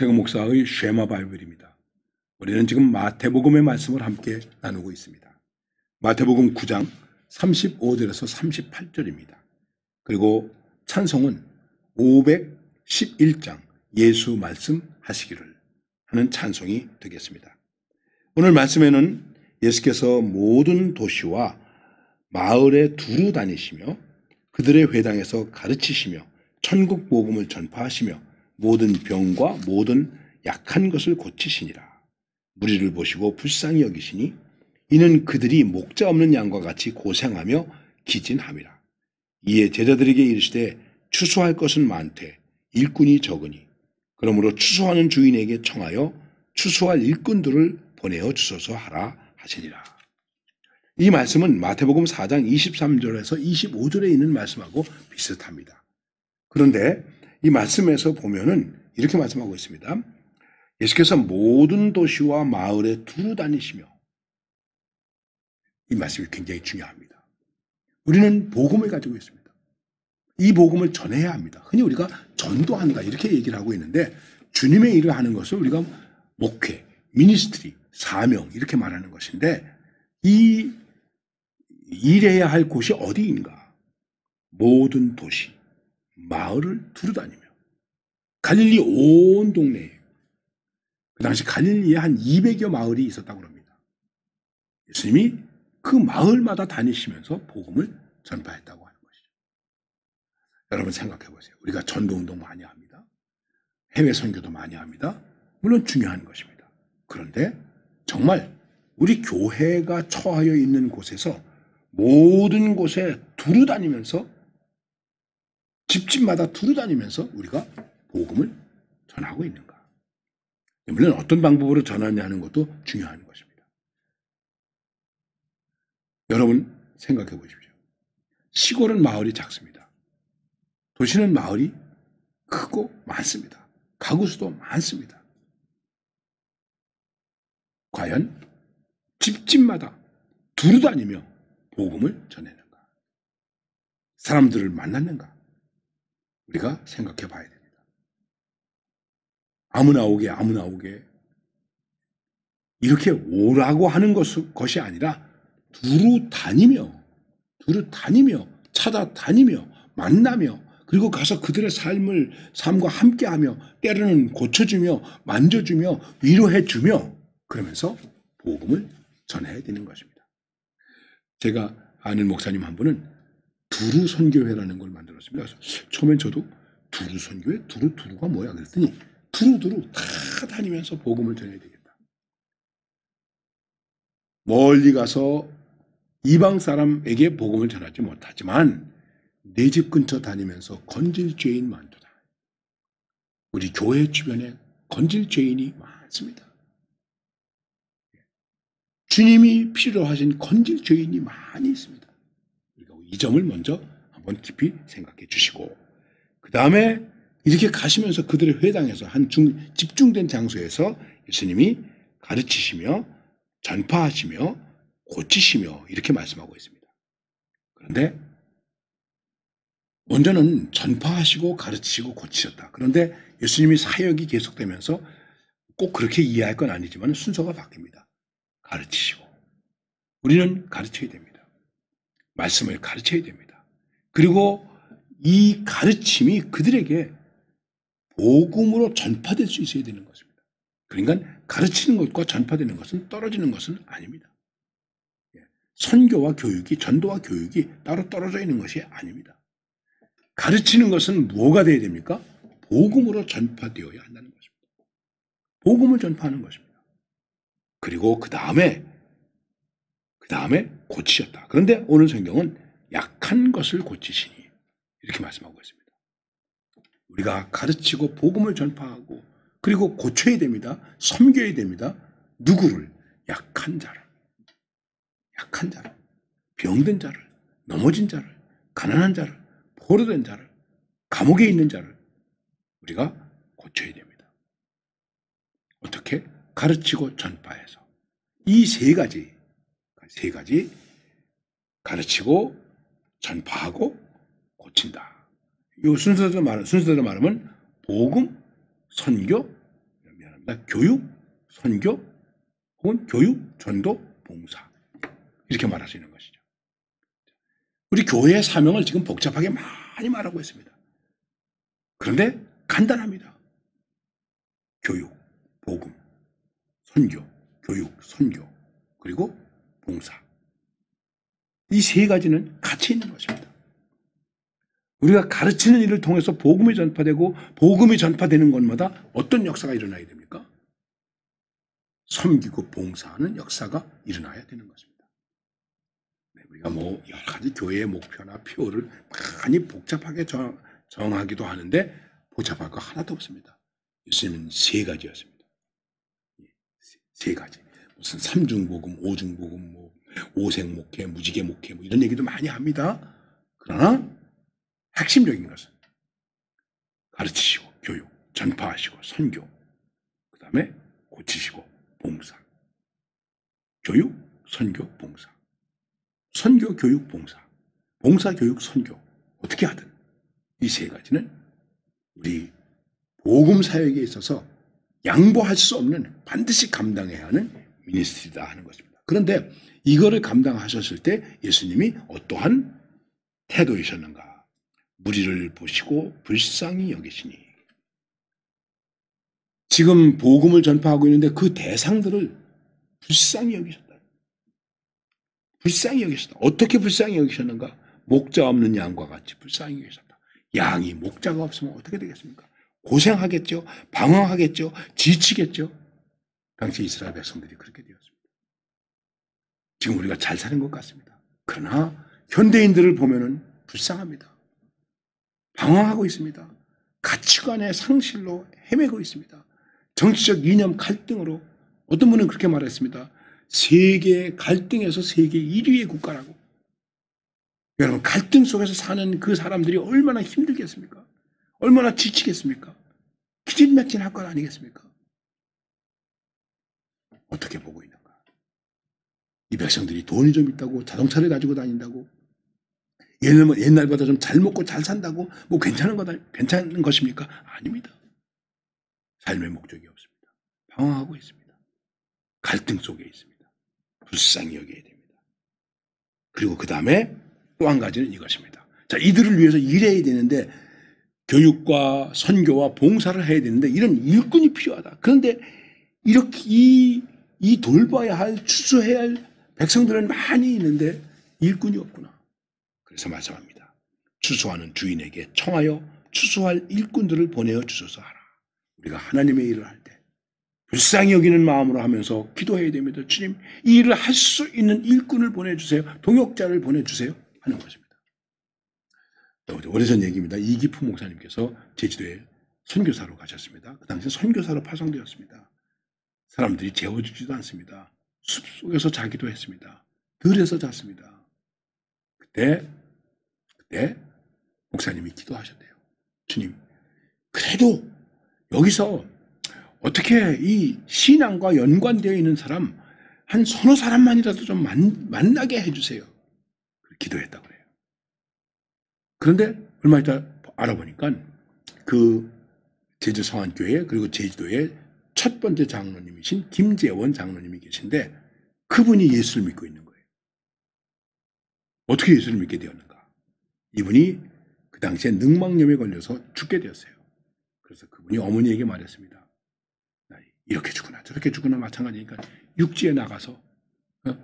정태근 목사의 쉐마 바이블입니다. 우리는 지금 마태복음의 말씀을 함께 나누고 있습니다. 마태복음 9장 35절에서 38절입니다. 그리고 찬송은 511장 예수 말씀하시기를 하는 찬송이 되겠습니다. 오늘 말씀에는 예수께서 모든 도시와 마을에 두루 다니시며 그들의 회당에서 가르치시며 천국 복음을 전파하시며 모든 병과 모든 약한 것을 고치시니라. 무리를 보시고 불쌍히 여기시니 이는 그들이 목자 없는 양과 같이 고생하며 기진함이라. 이에 제자들에게 이르시되 추수할 것은 많되 일꾼이 적으니 그러므로 추수하는 주인에게 청하여 추수할 일꾼들을 보내어 주소서 하라 하시니라. 이 말씀은 마태복음 4장 23절에서 25절에 있는 말씀하고 비슷합니다. 그런데 이 말씀에서 보면은 이렇게 말씀하고 있습니다. 예수께서 모든 도시와 마을에 두루 다니시며, 이 말씀이 굉장히 중요합니다. 우리는 복음을 가지고 있습니다. 이 복음을 전해야 합니다. 흔히 우리가 전도한다 이렇게 얘기를 하고 있는데 주님의 일을 하는 것을 우리가 목회, 미니스트리, 사명 이렇게 말하는 것인데 이 일해야 할 곳이 어디인가? 모든 도시, 마을을 두루 다니며 갈릴리 온 동네에 그 당시 갈릴리에 한 200여 마을이 있었다고 합니다. 예수님이 그 마을마다 다니시면서 복음을 전파했다고 하는 것이죠. 여러분 생각해 보세요. 우리가 전도운동 많이 합니다. 해외 선교도 많이 합니다. 물론 중요한 것입니다. 그런데 정말 우리 교회가 처하여 있는 곳에서 모든 곳에 두루 다니면서 집집마다 두루 다니면서 우리가 복음을 전하고 있는가? 물론 어떤 방법으로 전하냐는 것도 중요한 것입니다. 여러분 생각해 보십시오. 시골은 마을이 작습니다. 도시는 마을이 크고 많습니다. 가구 수도 많습니다. 과연 집집마다 두루 다니며 복음을 전하는가? 사람들을 만났는가? 우리가 생각해 봐야 됩니다. 아무나 오게 이렇게 오라고 하는 것이 아니라 두루 다니며 찾아다니며 만나며 그리고 가서 그들의 삶과 함께하며 때로는 고쳐주며 만져주며 위로해주며 그러면서 복음을 전해야 되는 것입니다. 제가 아는 목사님 한 분은 두루 선교회라는 걸 만들었습니다. 그래서 처음엔 저도 두루 선교회? 두루가 뭐야? 그랬더니 두루 다 다니면서 복음을 전해야 되겠다. 멀리 가서 이방 사람에게 복음을 전하지 못하지만 내 집 근처 다니면서 건질 죄인 많도다. 우리 교회 주변에 건질 죄인이 많습니다. 주님이 필요로 하신 건질 죄인이 많이 있습니다. 이 점을 먼저 한번 깊이 생각해 주시고 그 다음에 이렇게 가시면서 그들의 회당에서 한 집중된 장소에서 예수님이 가르치시며 전파하시며 고치시며 이렇게 말씀하고 있습니다. 그런데 먼저는 전파하시고 가르치시고 고치셨다. 그런데 예수님이 사역이 계속되면서 꼭 그렇게 이해할 건 아니지만 순서가 바뀝니다. 가르치시고 우리는 가르쳐야 됩니다. 말씀을 가르쳐야 됩니다. 그리고 이 가르침이 그들에게 복음으로 전파될 수 있어야 되는 것입니다. 그러니까 가르치는 것과 전파되는 것은 떨어지는 것은 아닙니다. 선교와 교육이, 전도와 교육이 따로 떨어져 있는 것이 아닙니다. 가르치는 것은 뭐가 되어야 됩니까? 복음으로 전파되어야 한다는 것입니다. 복음을 전파하는 것입니다. 그리고 그 다음에 고치셨다. 그런데 오늘 성경은 약한 것을 고치시니 이렇게 말씀하고 있습니다. 우리가 가르치고 복음을 전파하고 그리고 고쳐야 됩니다. 섬겨야 됩니다. 누구를? 약한 자를, 병든 자를, 넘어진 자를, 가난한 자를, 포로된 자를, 감옥에 있는 자를 우리가 고쳐야 됩니다. 어떻게? 가르치고 전파해서 이 세 가지 가르치고 전파하고 고친다. 이 순서대로 말하면 복음, 선교, 말합니다. 교육, 선교, 혹은 교육, 전도, 봉사. 이렇게 말할 수 있는 것이죠. 우리 교회의 사명을 지금 복잡하게 많이 말하고 있습니다. 그런데 간단합니다. 교육, 복음, 선교, 교육, 선교, 그리고 봉사. 이 세 가지는 같이 있는 것입니다. 우리가 가르치는 일을 통해서 복음이 전파되고 복음이 전파되는 곳마다 어떤 역사가 일어나야 됩니까? 섬기고 봉사하는 역사가 일어나야 되는 것입니다. 우리가 여러 가지 교회의 목표나 표를 많이 복잡하게 정하기도 하는데 복잡할 거 하나도 없습니다. 예수님은 세 가지였습니다. 세 가지. 무슨 삼중복음, 오중복음, 오색목회, 무지개 목회 이런 얘기도 많이 합니다. 그러나 핵심적인 것은 가르치시고 교육, 전파하시고 선교, 그 다음에 고치시고 봉사. 교육, 선교, 봉사. 선교, 교육, 봉사. 봉사, 교육, 선교. 어떻게 하든 이 세 가지는 우리 복음 사역에 있어서 양보할 수 없는 반드시 감당해야 하는 미니스트리다 하는 것입니다. 그런데 이거를 감당하셨을 때 예수님이 어떠한 태도이셨는가? 무리를 보시고 불쌍히 여기시니. 지금 복음을 전파하고 있는데 그 대상들을 불쌍히 여기셨다. 불쌍히 여기셨다. 어떻게 불쌍히 여기셨는가? 목자 없는 양과 같이 불쌍히 여기셨다. 양이 목자가 없으면 어떻게 되겠습니까? 고생하겠죠. 방황하겠죠. 지치겠죠. 당시 이스라엘 백성들이 그렇게 되었습니다. 지금 우리가 잘 사는 것 같습니다. 그러나 현대인들을 보면은 불쌍합니다. 방황하고 있습니다. 가치관의 상실로 헤매고 있습니다. 정치적 이념 갈등으로 어떤 분은 그렇게 말했습니다. 세계 갈등에서 세계 1위의 국가라고. 여러분 갈등 속에서 사는 그 사람들이 얼마나 힘들겠습니까? 얼마나 지치겠습니까? 기진맥진할 것 아니겠습니까? 어떻게 보고 있는가? 이 백성들이 돈이 좀 있다고 자동차를 가지고 다닌다고 옛날보다 좀 잘 먹고 잘 산다고 괜찮은 것입니까? 아닙니다. 삶의 목적이 없습니다. 방황하고 있습니다. 갈등 속에 있습니다. 불쌍히 여겨야 됩니다. 그리고 그 다음에 또 한 가지는 이것입니다. 자, 이들을 위해서 일해야 되는데 교육과 선교와 봉사를 해야 되는데 이런 일꾼이 필요하다. 그런데 이렇게 이 돌봐야 할 추수해야 할 백성들은 많이 있는데 일꾼이 없구나. 그래서 말씀합니다. 추수하는 주인에게 청하여 추수할 일꾼들을 보내어 주소서 하라. 우리가 하나님의 일을 할 때 불쌍히 여기는 마음으로 하면서 기도해야 됩니다. 주님, 이 일을 할 수 있는 일꾼을 보내주세요. 동역자를 보내주세요. 하는 것입니다. 오래전 얘기입니다. 이기프 목사님께서 제주도에 선교사로 가셨습니다. 그 당시 선교사로 파송되었습니다. 사람들이 재워주지도 않습니다. 숲속에서 자기도 했습니다. 들에서 잤습니다. 그때 목사님이 기도하셨대요. 주님, 그래도 여기서 어떻게 이 신앙과 연관되어 있는 사람 한 서너 사람만이라도 좀 만나게 해주세요. 기도했다고 그래요. 그런데 얼마 있다 알아보니까 그 제주 성안교회 그리고 제주도의 첫 번째 장로님이신 김재원 장로님이 계신데 그분이 예수를 믿고 있는 거예요. 어떻게 예수를 믿게 되었는가? 이분이 그 당시에 늑막염에 걸려서 죽게 되었어요. 그래서 그분이 어머니에게 말했습니다. 이렇게 죽으나 저렇게 죽으나 마찬가지니까 육지에 나가서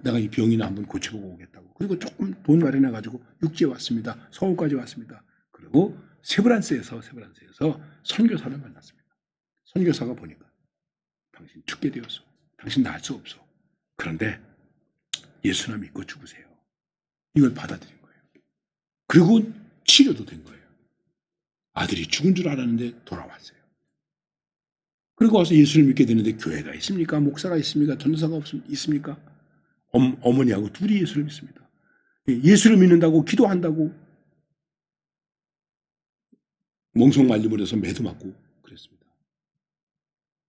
내가 이 병이나 한번 고쳐보고 오겠다고. 그리고 조금 돈 마련해가지고 육지에 왔습니다. 서울까지 왔습니다. 그리고 세브란스에서 선교사를 만났습니다. 선교사가 보니까 당신 죽게 되었어. 당신 날 수 없어. 그런데 예수나 믿고 죽으세요. 이걸 받아들인 거예요. 그리고 치료도 된 거예요. 아들이 죽은 줄 알았는데 돌아왔어요. 그리고 와서 예수를 믿게 되는데 교회가 있습니까? 목사가 있습니까? 전도사가 있습니까? 어머니하고 둘이 예수를 믿습니다. 예수를 믿는다고 기도한다고 멍석말림을 해서 매도 맞고 그랬습니다.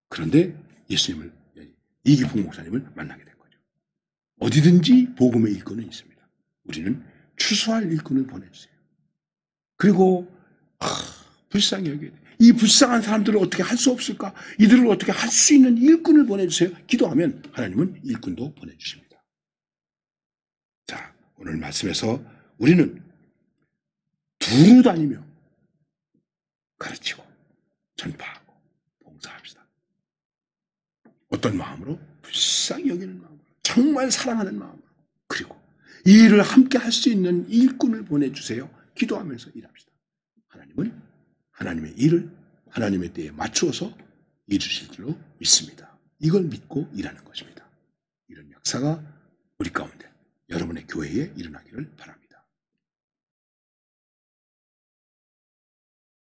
그런데 예수님을 이기풍 목사님을 만나게 된 거죠. 어디든지 복음의 일꾼은 있습니다. 우리는 추수할 일꾼을 보내주세요. 그리고 불쌍히 여겨야 돼. 이 불쌍한 사람들을 어떻게 할 수 없을까? 이들을 어떻게 할 수 있는 일꾼을 보내주세요. 기도하면 하나님은 일꾼도 보내주십니다. 자, 오늘 말씀에서 우리는 두루 다니며 가르치고 전파하고 봉사합시다. 어떤 마음으로? 불쌍히 여기는 마음으로, 정말 사랑하는 마음으로, 그리고 이 일을 함께 할 수 있는 일꾼을 보내주세요. 기도하면서 일합시다. 하나님은 하나님의 일을 하나님의 때에 맞추어서 이루실 줄로 믿습니다. 이걸 믿고 일하는 것입니다. 이런 역사가 우리 가운데 여러분의 교회에 일어나기를 바랍니다.